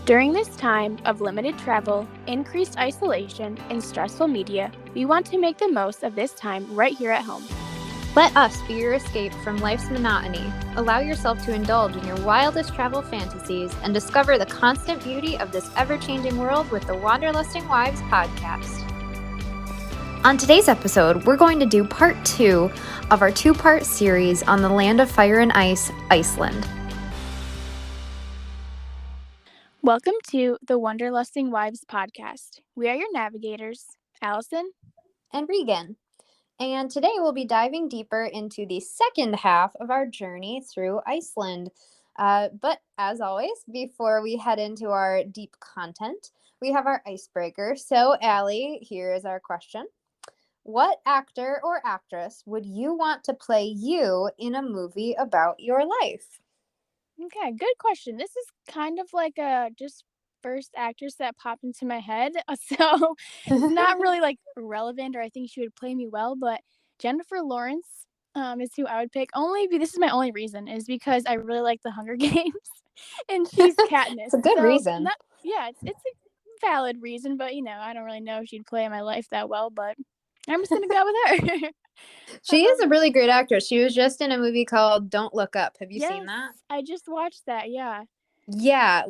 During this time of limited travel, increased isolation, and stressful media, we want to make the most of this time right here at home. Let us be your escape from life's monotony. Allow yourself to indulge in your wildest travel fantasies and discover the constant beauty of this ever-changing world with the Wanderlusting Wives podcast. On today's episode, we're going to do part 2 of our 2-part series on the land of fire and ice, Iceland. Welcome to the Wanderlusting Wives podcast. We are your navigators, Allison and Regan. And today we'll be diving deeper into the second half of our journey through Iceland. But as always, before we head into our deep content, we have our icebreaker. So, Allie, here is our question. What actor or actress would you want to play you in a movie about your life? Okay, good question. This is kind of like a just first actress that popped into my head. So it's not really like relevant or I think she would play me well, but Jennifer Lawrence is who I would pick. This is my only reason is because I really like the Hunger Games and she's Katniss. It's a good reason. It's a valid reason, but I don't really know if she'd play in my life that well, but I'm just going to go with her. She is a really great actress. She was just in a movie called Don't Look Up. Have you seen that? I just watched that, yeah. Yeah,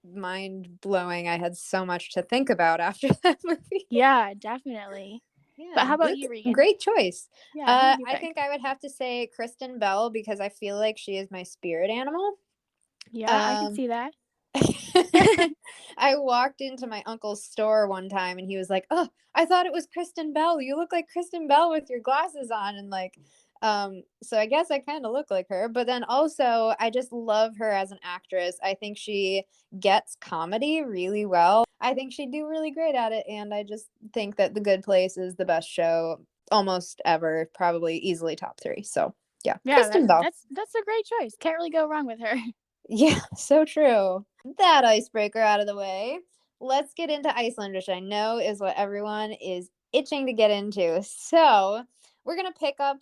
mind-blowing. I had so much to think about after that movie. Yeah, definitely. Yeah, but how about you, Regan? Great choice. Yeah, I think I would have to say Kristen Bell because I feel like she is my spirit animal. Yeah, I can see that. I walked into my uncle's store one time and he was like, "Oh, I thought it was Kristen Bell. You look like Kristen Bell with your glasses on." And so I guess I kind of look like her, but then also I just love her as an actress. I think she gets comedy really well. I think she'd do really great at it. And I just think that The Good Place is the best show almost ever, probably easily top 3. So yeah, Kristen Bell. That's a great choice. Can't really go wrong with her. Yeah, so true. That icebreaker out of the way. Let's get into Iceland, which I know is what everyone is itching to get into. So we're going to pick up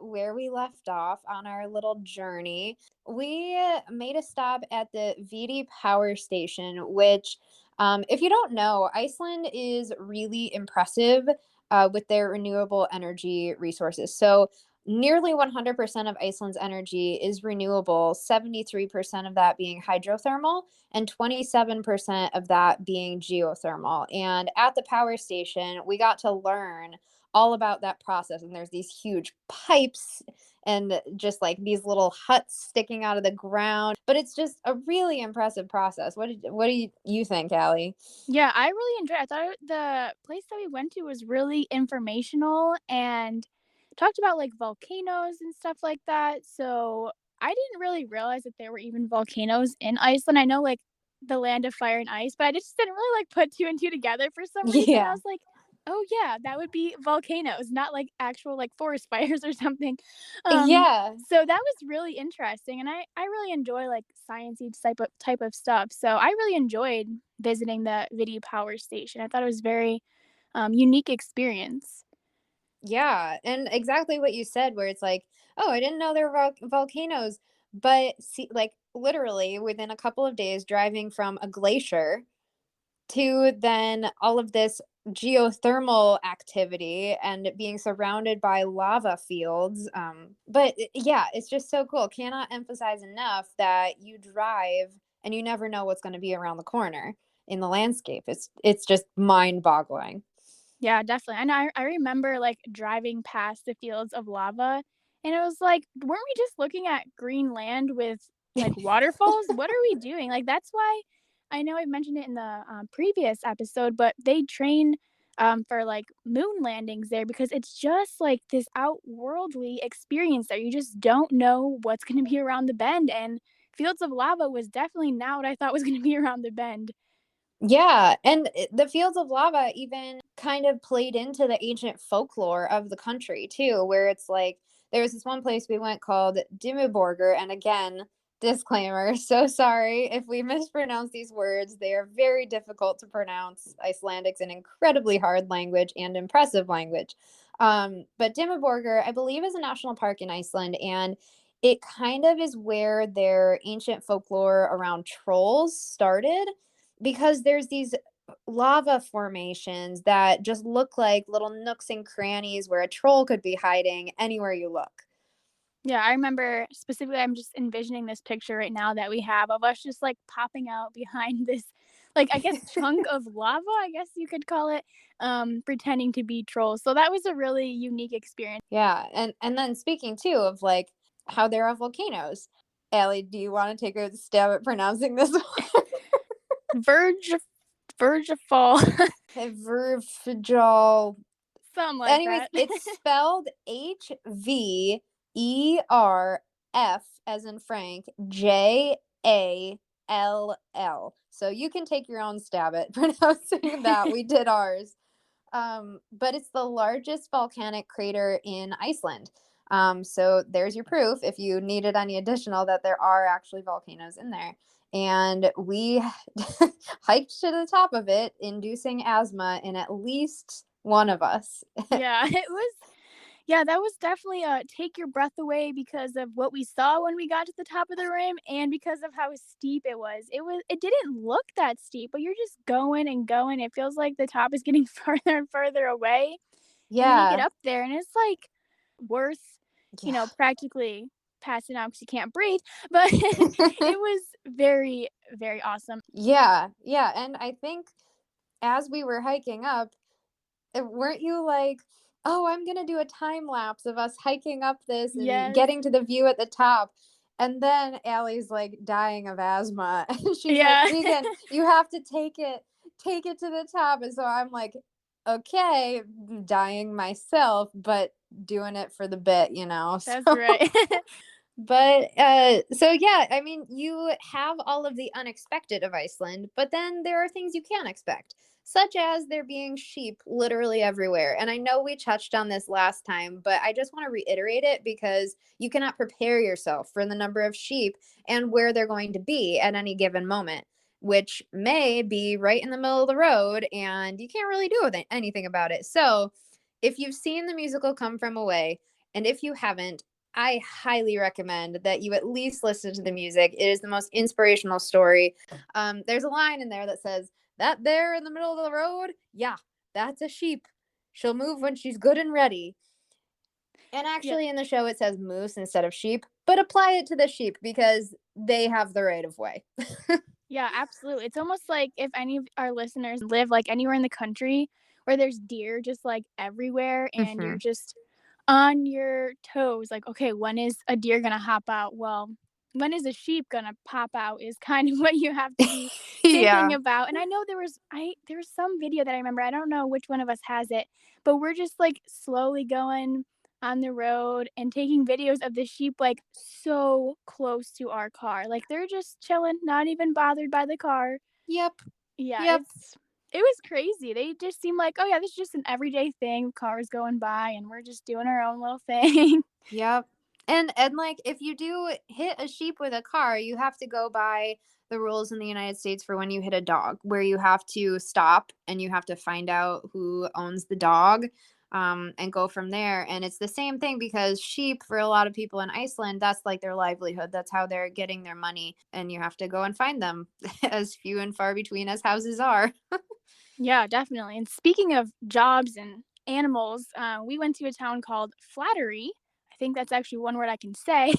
where we left off on our little journey. We made a stop at the Viti power station, which, if you don't know, Iceland is really impressive with their renewable energy resources. So nearly 100% of Iceland's energy is renewable, 73% of that being hydrothermal, and 27% of that being geothermal. And at the power station, we got to learn all about that process. And there's these huge pipes and just like these little huts sticking out of the ground. But it's just a really impressive process. What do you think, Allie? Yeah, I really enjoyed it. I thought the place that we went to was really informational and talked about like volcanoes and stuff like that. So I didn't really realize that there were even volcanoes in Iceland. I know like the land of fire and ice, but I just didn't really like put 2 and 2 together for some reason. Yeah. I was like, oh yeah, that would be volcanoes, not like actual like forest fires or something. Yeah. So that was really interesting, and I really enjoy like sciencey type of stuff. So I really enjoyed visiting the Viti power station. I thought it was very unique experience. Yeah, and exactly what you said, where it's like, oh, I didn't know there were volcanoes, but see, like literally within a couple of days, driving from a glacier to then all of this geothermal activity and being surrounded by lava fields. But yeah, it's just so cool. Cannot emphasize enough that you drive and you never know what's going to be around the corner in the landscape. It's just mind-boggling. Yeah, definitely. And I remember like driving past the fields of lava, and it was like, weren't we just looking at green land with like waterfalls? What are we doing? Like that's why I know I mentioned it in the previous episode, but they train for like moon landings there because it's just like this outworldly experience that you just don't know what's going to be around the bend. And Fields of Lava was definitely not what I thought was going to be around the bend. Yeah, and the fields of lava even kind of played into the ancient folklore of the country too, where it's like there was this one place we went called Dimmuborgir, and again, disclaimer, so sorry if we mispronounce these words. They are very difficult to pronounce. Icelandic's an incredibly hard language and impressive language. But Dimmuborgir, I believe, is a national park in Iceland, and it kind of is where their ancient folklore around trolls started, because there's these lava formations that just look like little nooks and crannies where a troll could be hiding anywhere you look. Yeah, I remember specifically, I'm just envisioning this picture right now that we have of us just like popping out behind this, like, I guess, chunk of lava, I guess you could call it, pretending to be trolls. So that was a really unique experience. Yeah, and then speaking too of like how there are volcanoes. Allie, do you want to take a stab at pronouncing this one? Verge, verge of fall, Vervejal. something like Anyways, that. it's spelled Hverf as in Frank, Jall. So you can take your own stab at pronouncing that. We did ours. But it's the largest volcanic crater in Iceland. So there's your proof, if you needed any additional, that there are actually volcanoes in there. And we hiked to the top of it, inducing asthma in at least one of us. Yeah, it was. Yeah, that was definitely a take your breath away because of what we saw when we got to the top of the rim and because of how steep it was. It didn't look that steep, but you're just going and going. It feels like the top is getting further and further away. And then you get Yeah. up there and it's like worth, Yeah. practically passing out because you can't breathe. But it was very, very awesome. Yeah. Yeah. And I think as we were hiking up, weren't you like, oh, I'm going to do a time lapse of us hiking up this and Yes. getting to the view at the top? And then Allie's like dying of asthma. And she's like, Yeah. Megan, you have to take it to the top. And so I'm like, okay, dying myself, but doing it for the bit, you know? That's So right. but so yeah, I mean, you have all of the unexpected of Iceland, but then there are things you can expect, such as there being sheep literally everywhere. And I know we touched on this last time, but I just want to reiterate it because you cannot prepare yourself for the number of sheep and where they're going to be at any given moment, which may be right in the middle of the road and you can't really do anything about it. So, if you've seen the musical Come From Away, and if you haven't, I highly recommend that you at least listen to the music. It is the most inspirational story. There's a line in there that says, "That there in the middle of the road, yeah, that's a sheep. She'll move when she's good and ready." And Yeah. actually, in the show, it says moose instead of sheep, but apply it to the sheep because they have the right of way. Yeah, absolutely. It's almost like if any of our listeners live like anywhere in the country where there's deer just like everywhere and you're Hmm. just on your toes, like, okay, when is a deer gonna hop out? Well, when is a sheep gonna pop out is kind of what you have to be thinking Yeah. about. And I know there was some video that I remember, I don't know which one of us has it, but we're just like slowly going on the road and taking videos of the sheep like so close to our car. Like they're just chilling, not even bothered by the car. Yep. Yeah, Yep. it was crazy. They just seem like, oh yeah, this is just an everyday thing. Cars going by and we're just doing our own little thing. Yep. And like if you do hit a sheep with a car, you have to go by the rules in the United States for when you hit a dog, where you have to stop and you have to find out who owns the dog, and go from there. And it's the same thing because sheep, for a lot of people in Iceland, that's like their livelihood. That's how they're getting their money. And you have to go and find them, as few and far between as houses are. Yeah, definitely. And speaking of jobs and animals, we went to a town called Flattery. I think that's actually one word I can say.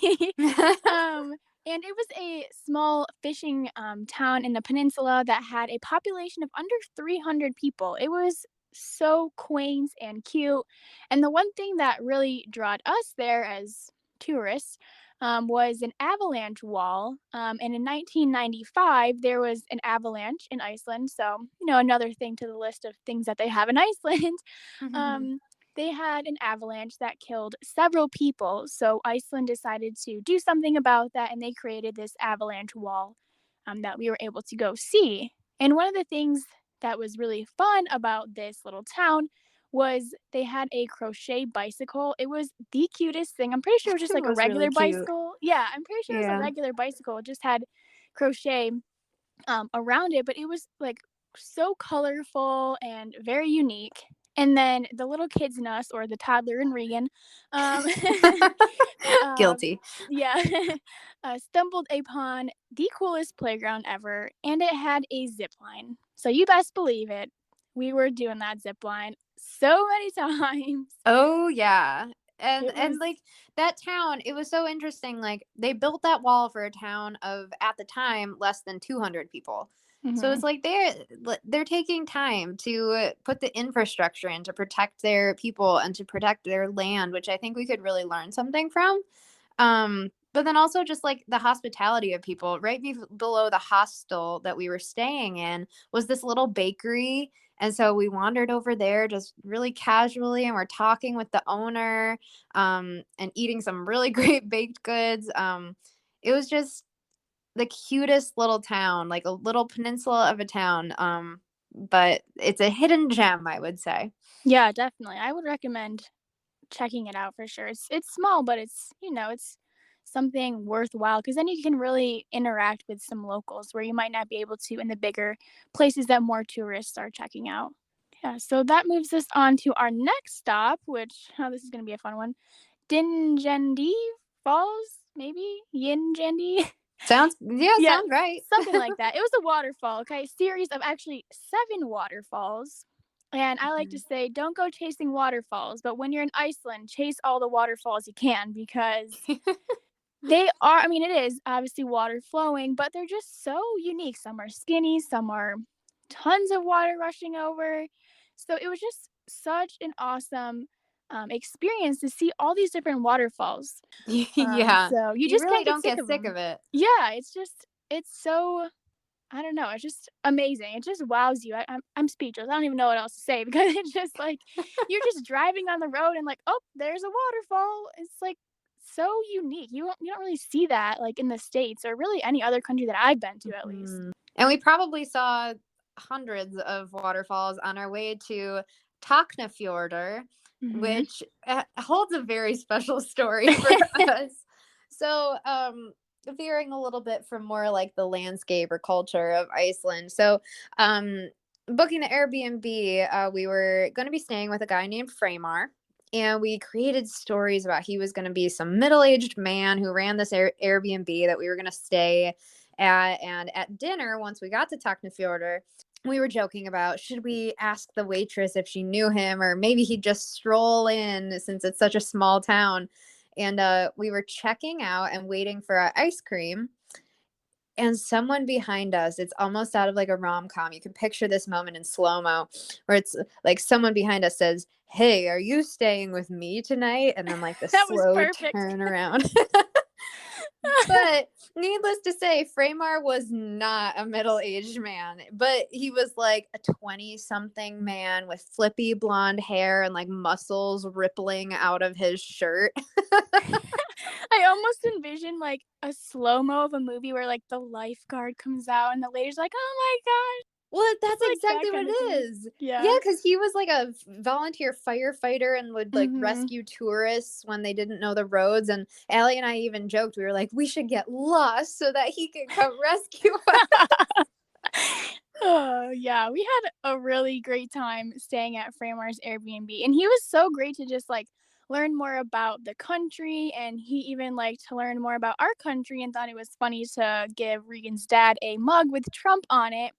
um, and it was a small fishing town in the peninsula that had a population of under 300 people. It was so quaint and cute. And the one thing that really drawed us there as tourists was an avalanche wall. And in 1995, there was an avalanche in Iceland. So, another thing to the list of things that they have in Iceland. um, they had an avalanche that killed several people. So, Iceland decided to do something about that and they created this avalanche wall that we were able to go see. And one of the things that was really fun about this little town was they had a crochet bicycle. It was the cutest thing. I'm pretty sure it was just It like a was really regular cute. bicycle. Yeah, I'm pretty sure it was a Yeah. regular bicycle. It just had crochet around it, but it was like so colorful and very unique. And then the little kids in us, or the toddler in Regan, um, um, Guilty. yeah, stumbled upon the coolest playground ever, and it had a zip line. So you best believe it. We were doing that zip line so many times. Oh, yeah. It And, was like, that town, it was so interesting, like, they built that wall for a town of, at the time, less than 200 people. So mhm. it's like they're taking time to put the infrastructure in to protect their people and to protect their land, which I think we could really learn something from. But then also just like the hospitality of people. Right below the hostel that we were staying in was this little bakery. And so we wandered over there just really casually, and we're talking with the owner, and eating some really great baked goods. It was just the cutest little town, like a little peninsula of a town. But it's a hidden gem, I would say. Yeah, definitely. I would recommend checking it out for sure. It's small, but it's something worthwhile because then you can really interact with some locals where you might not be able to in the bigger places that more tourists are checking out. Yeah, so that moves us on to our next stop, which this is gonna be a fun one. Dingendi Falls, maybe Yinjendi. Yeah, Yeah, sounds right. something like that. It was a waterfall, okay? Series of actually 7 waterfalls. And I like to say, don't go chasing waterfalls, but when you're in Iceland, chase all the waterfalls you can because they are, I mean, it is obviously water flowing, but they're just so unique. Some are skinny, some are tons of water rushing over. So it was just such an awesome experience to see all these different waterfalls. Yeah. So you You just really can't get don't sick get of sick them. of it. Yeah, it's so I don't know, it's just amazing. It just wows you. I'm speechless. I don't even know what else to say because it's just like you're just driving on the road and like, oh, there's a waterfall. It's like so unique. You don't really see that like in the States or really any other country that I've been to at least. Mhm. And we probably saw hundreds of waterfalls on our way to Tálknafjörður, Mhm. which holds a very special story for us. So, veering a little bit from more like the landscape or culture of Iceland. So, um, booking the Airbnb, we were going to be staying with a guy named Freymar. And we created stories about he was going to be some middle-aged man who ran this Airbnb that we were going to stay and at dinner, once we got to Tálknafjörður, we were joking about should we ask the waitress if she knew him, or maybe he'd just stroll in since it's such a small town. And we were checking out and waiting for our ice cream. And someone behind us, it's almost out of like a rom com. You can picture this moment in slow mo where it's like someone behind us says, "Hey, are you staying with me tonight?" And then like the That was slow perfect. turn around. But needless to say, Freymar was not a middle-aged man, but he was like a 20-something man with flippy blonde hair and like muscles rippling out of his shirt. I almost envisioned like a slow-mo of a movie where like the lifeguard comes out and the lady's like, "Oh my gosh." Well, It's that's like that exactly what kind of it thing. is. Yeah, Yeah. because he was like a volunteer firefighter and would like Mhm. rescue tourists when they didn't know the roads. And Allie and I even joked, we were like, we should get lost so that he could come rescue us. Oh, yeah, we had a really great time staying at Framar's Airbnb, and he was so great to just, like, learn more about the country, and he even liked to learn more about our country and thought it was funny to give Regan's dad a mug with Trump on it,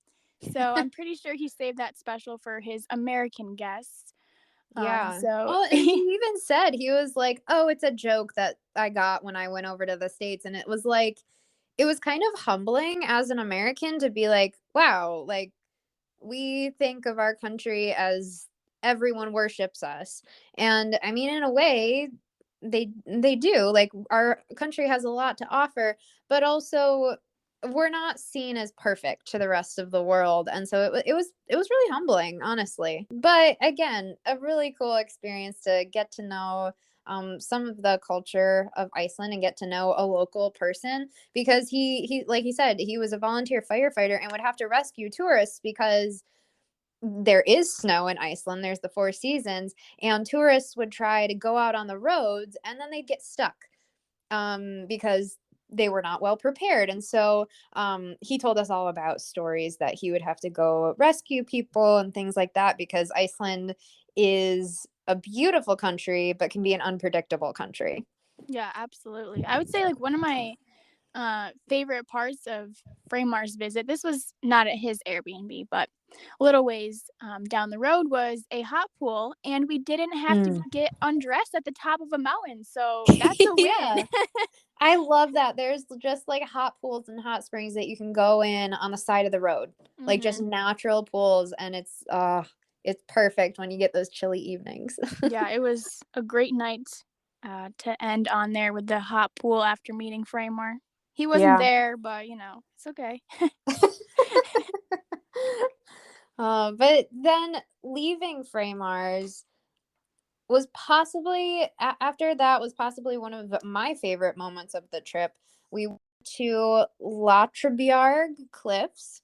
so I'm pretty sure he saved that special for his American guests. Yeah. So Well, and he even said, he was like, "Oh, it's a joke that I got when I went over to the States." And it was like, it was kind of humbling as an American to be like, wow, like we think of our country as everyone worships us. And I mean, in a way, they do. Like our country has a lot to offer, but also we're not seen as perfect to the rest of the world. And so it was really humbling, honestly. But again, a really cool experience to get to know some of the culture of Iceland and get to know a local person, because he like he said, he was a volunteer firefighter and would have to rescue tourists because there is snow in Iceland. There's the four seasons, and tourists would try to go out on the roads and then they'd get stuck because they were not well prepared. And so he told us all about stories that he would have to go rescue people and things like that because Iceland is a beautiful country, but can be an unpredictable country. Yeah, absolutely. I would say like one of my favorite parts of Framar's visit. This was not at his Airbnb, but a little ways down the road was a hot pool, and we didn't have to Mm. get undressed at the top of a mountain. So that's a win. Yeah. I love that. There's just like hot pools and hot springs that you can go in on the side of the road, like just hmm natural pools, and it's perfect when you get those chilly evenings. Yeah, it was a great night to end on there with the hot pool after meeting Framar. He wasn't Yeah. there, but it's okay. But then leaving Framars was possibly after that was possibly one of my favorite moments of the trip. We went to La Trebjarg Cliffs,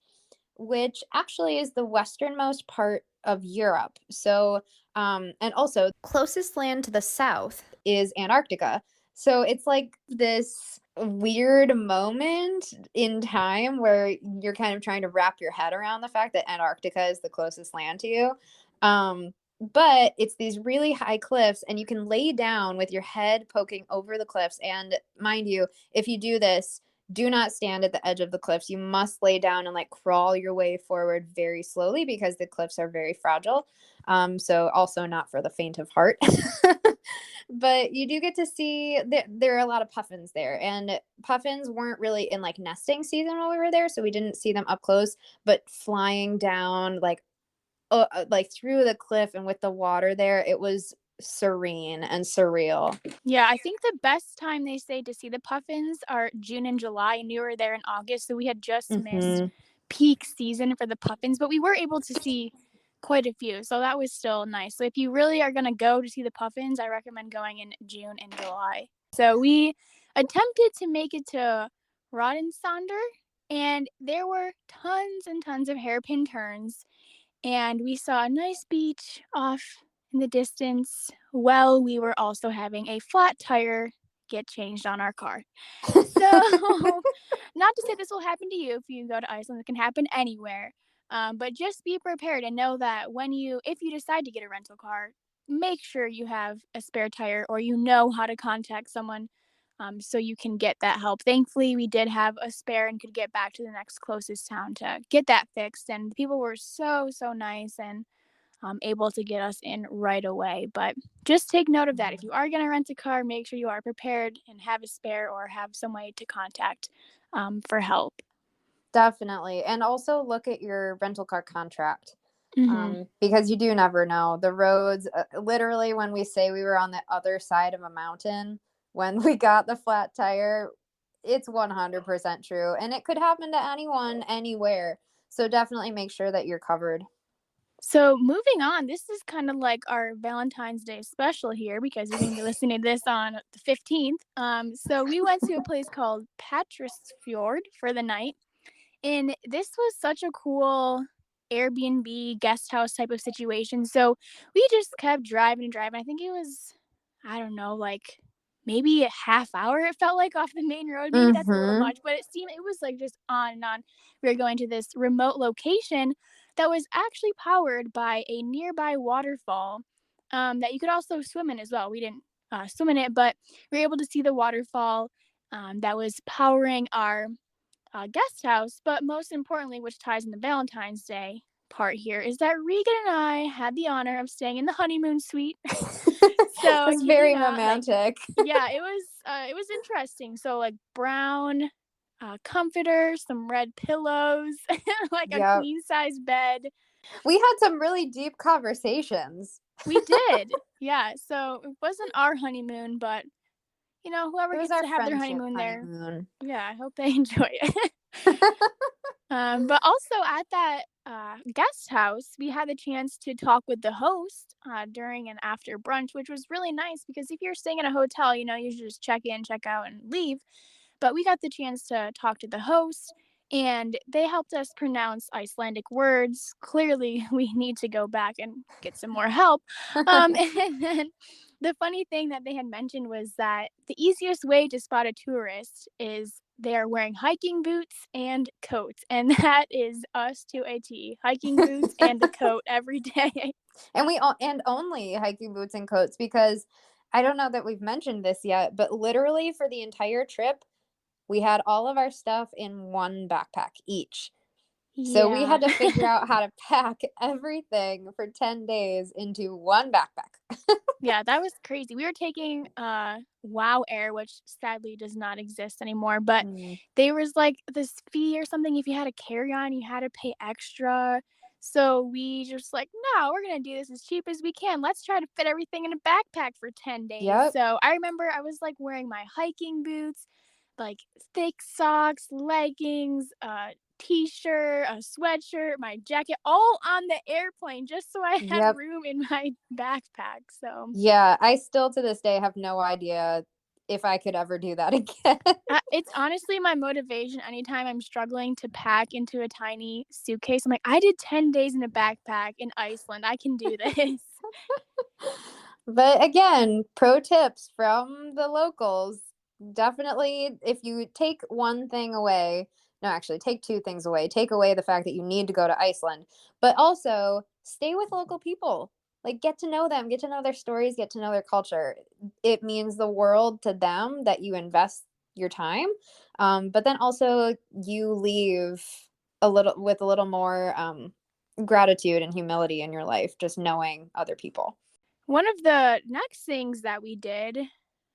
which actually is the westernmost part of Europe. So, and also closest land to the south is Antarctica. So it's like this weird moment in time where you're kind of trying to wrap your head around the fact that Antarctica is the closest land to you. But it's these really high cliffs, and you can lay down with your head poking over the cliffs. And mind you, if you do this, do not stand at the edge of the cliffs. You must lay down and like crawl your way forward very slowly because the cliffs are very fragile. So also not for the faint of heart. But you do get to see there are a lot of puffins there, and puffins weren't really in like nesting season while we were there, so we didn't see them up close. But flying down like through the cliff and with the water there, it was serene and surreal. Yeah, I think the best time they say to see the puffins are June and July, and we were there in August, so we had just missed Hmm. peak season for the puffins, but we were able to see quite a few, so that was still nice. So if you really are gonna go to see the puffins, I recommend going in June and July. So we attempted to make it to Rodensander, and there were tons and tons of hairpin turns, and we saw a nice beach off in the distance while we were also having a flat tire get changed on our car. So, not to say this will happen to you if you go to Iceland, it can happen anywhere. But just be prepared and know that if you decide to get a rental car, make sure you have a spare tire or you know how to contact someone so you can get that help. Thankfully, we did have a spare and could get back to the next closest town to get that fixed. And the people were so, so nice and able to get us in right away. But just take note of that. If you are going to rent a car, make sure you are prepared and have a spare or have some way to contact for help. Definitely. And also look at your rental car contract, hmm because you do never know. The roads, literally, when we say we were on the other side of a mountain when we got the flat tire, it's 100% true. And it could happen to anyone, anywhere. So definitely make sure that you're covered. So, moving on, this is kind of like our Valentine's Day special here because you're going to be listening to this on the 15th. So, we went to a place called Fjord for the night. And this was such a cool Airbnb guest house type of situation. So we just kept driving and driving. I think it was, I don't know, like maybe a half hour it felt like off the main road. Maybe that's a little Mm-hmm. much, but it was like just on and on. We were going to this remote location that was actually powered by a nearby waterfall that you could also swim in as well. We didn't swim in it, but we were able to see the waterfall that was powering our guest house. But most importantly, which ties in the Valentine's Day part here, is that Regan and I had the honor of staying in the honeymoon suite. So It's kid you very not, like romantic. yeah, it was interesting. So like brown comforter, some red pillows, like a Yep. queen size bed. We had some really deep conversations. We did, yeah. So it wasn't our honeymoon, but whoever It was gets our to have their friendship honeymoon there, honeymoon. yeah, I hope they enjoy it. But also at that guest house, we had the chance to talk with the host during and after brunch, which was really nice because if you're staying in a hotel, you should just check in, check out, and leave. But we got the chance to talk to the host, and they helped us pronounce Icelandic words. Clearly, we need to go back and get some more help. And then the funny thing that they had mentioned was that the easiest way to spot a tourist is they are wearing hiking boots and coats, and that is us to a T. Hiking boots and a coat every day. And and only hiking boots and coats, because I don't know that we've mentioned this yet, but literally for the entire trip, we had all of our stuff in one backpack each. So we Yeah. had to figure out how to pack everything for 10 days into one backpack. Yeah, that was crazy. We were taking Wow Air, which sadly does not exist anymore, but Mm. there was like this fee or something. If you had a carry on, you had to pay extra. So we just like, no, we're gonna do this as cheap as we can. Let's try to fit everything in a backpack for 10 days. Yep. So I remember I was like wearing my hiking boots, like thick socks, leggings, t-shirt, a sweatshirt, my jacket, all on the airplane just so I had Yep. room in my backpack. So Yeah, I still to this day have no idea if I could ever do that again. it's honestly my motivation anytime I'm struggling to pack into a tiny suitcase. I'm like, I did 10 days in a backpack in Iceland. I can do this. But again, pro tips from the locals. Definitely, if you take one thing away, no, actually, take two things away. Take away the fact that you need to go to Iceland, but also stay with local people. Like, get to know them, get to know their stories, get to know their culture. It means the world to them that you invest your time. But then also, you leave a little more gratitude and humility in your life, just knowing other people. One of the next things that we did,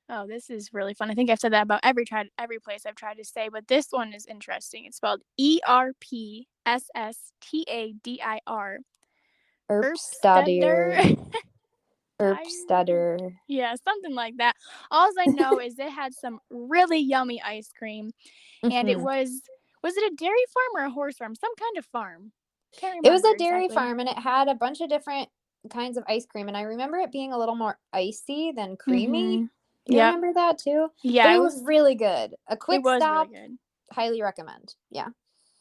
oh, this is really fun. I think I've said that about every place I've tried to say, but this one is interesting. It's spelled ERPSSTADIR. Erpstadier. Erpsteder. Dire. Erpstadter. Yeah, something like that. All I know is it had some really yummy ice cream, and Mhm. was it a dairy farm or a horse farm? Some kind of farm. Can't It was remember a dairy exactly. farm, and it had a bunch of different kinds of ice cream, and I remember it being a little more icy than creamy. Mhm. Do you Yep. remember that too? But Yeah, it was really good. A it quick was really stop, good. highly recommend. Yeah.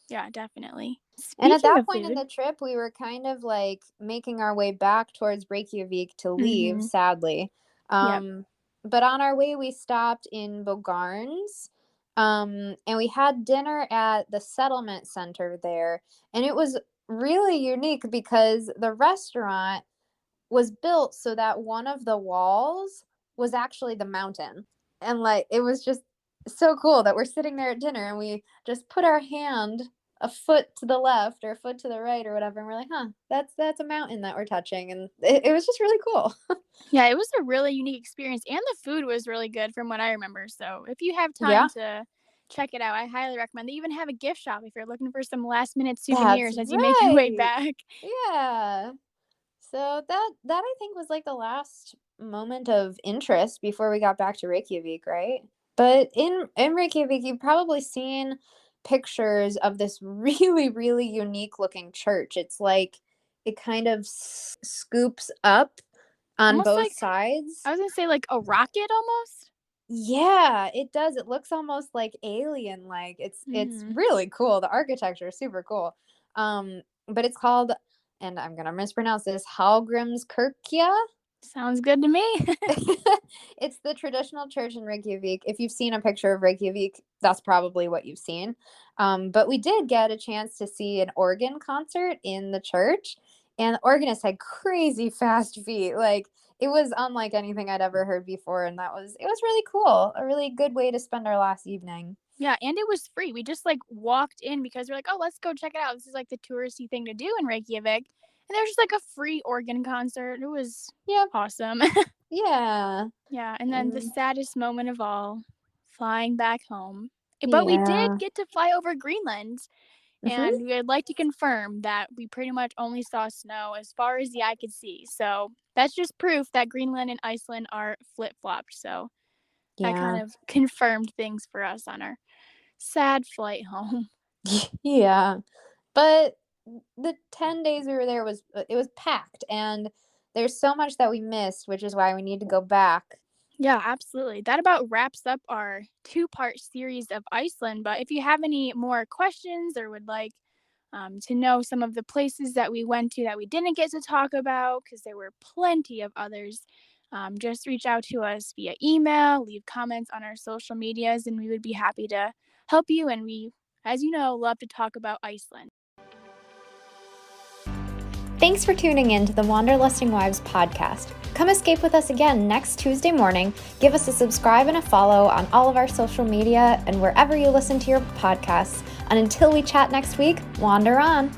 Yeah, definitely. And at Speaking that of point in food. the trip, we were kind of like making our way back towards Reykjavik to leave, Mhm. sadly. Yep. Um, but on our way, we stopped in Bogarns, and we had dinner at the settlement center there. And it was really unique because the restaurant was built so that one of the walls was actually the mountain. And like it was just so cool that we're sitting there at dinner and we just put our hand a foot to the left or a foot to the right or whatever, and we're like, huh, that's a mountain that we're touching. And it was just really cool. Yeah, it was a really unique experience, and the food was really good from what I remember. So if you have time Yeah, to check it out, I highly recommend. They even have a gift shop if you're looking for some last minute that's souvenirs as you make your way right. back. Yeah. So that I think was like the last moment of interest before we got back to Reykjavik, right? But in Reykjavik, you've probably seen pictures of this really, really unique looking church. It's like it kind of scoops up on Almost both like sides. I was gonna say like a rocket almost. Yeah, it does. It looks almost like alien like. It's Mhm. really cool. The architecture is super cool. But it's called, and I'm gonna mispronounce this, Hallgrímskirkja. Sounds good to me. It's the traditional church in Reykjavik. If you've seen a picture of Reykjavik, that's probably what you've seen. But we did get a chance to see an organ concert in the church, and the organist had crazy fast feet. Like it was unlike anything I'd ever heard before, and it was really cool. A really good way to spend our last evening. Yeah, and it was free. We just like walked in because we're like, oh, let's go check it out. This is like the touristy thing to do in Reykjavik. And there's just like a free organ concert. It was Yep. awesome. Yeah. Yeah, and then the Mm, saddest moment of all, flying back home. But we did yeah. get to fly over Greenland, Hmm. and we would like to confirm that we pretty much only saw snow as far as the eye could see. So that's just proof that Greenland and Iceland are flip flopped. So that kind Yeah. of confirmed things for us on our sad flight home. Yeah. But the 10 days we were there was it was packed, and there's so much that we missed, which is why we need to go back. Yeah, absolutely. That about wraps up our two-part series of Iceland. But if you have any more questions or would like to know some of the places that we went to that we didn't get to talk about, because there were plenty of others, just reach out to us via email, leave comments on our social medias, and we would be happy to help you. And we, as you know, love to talk about Iceland. Thanks for tuning in to the Wanderlusting Wives podcast. Come escape with us again next Tuesday morning. Give us a subscribe and a follow on all of our social media and wherever you listen to your podcasts. And until we chat next week, wander on.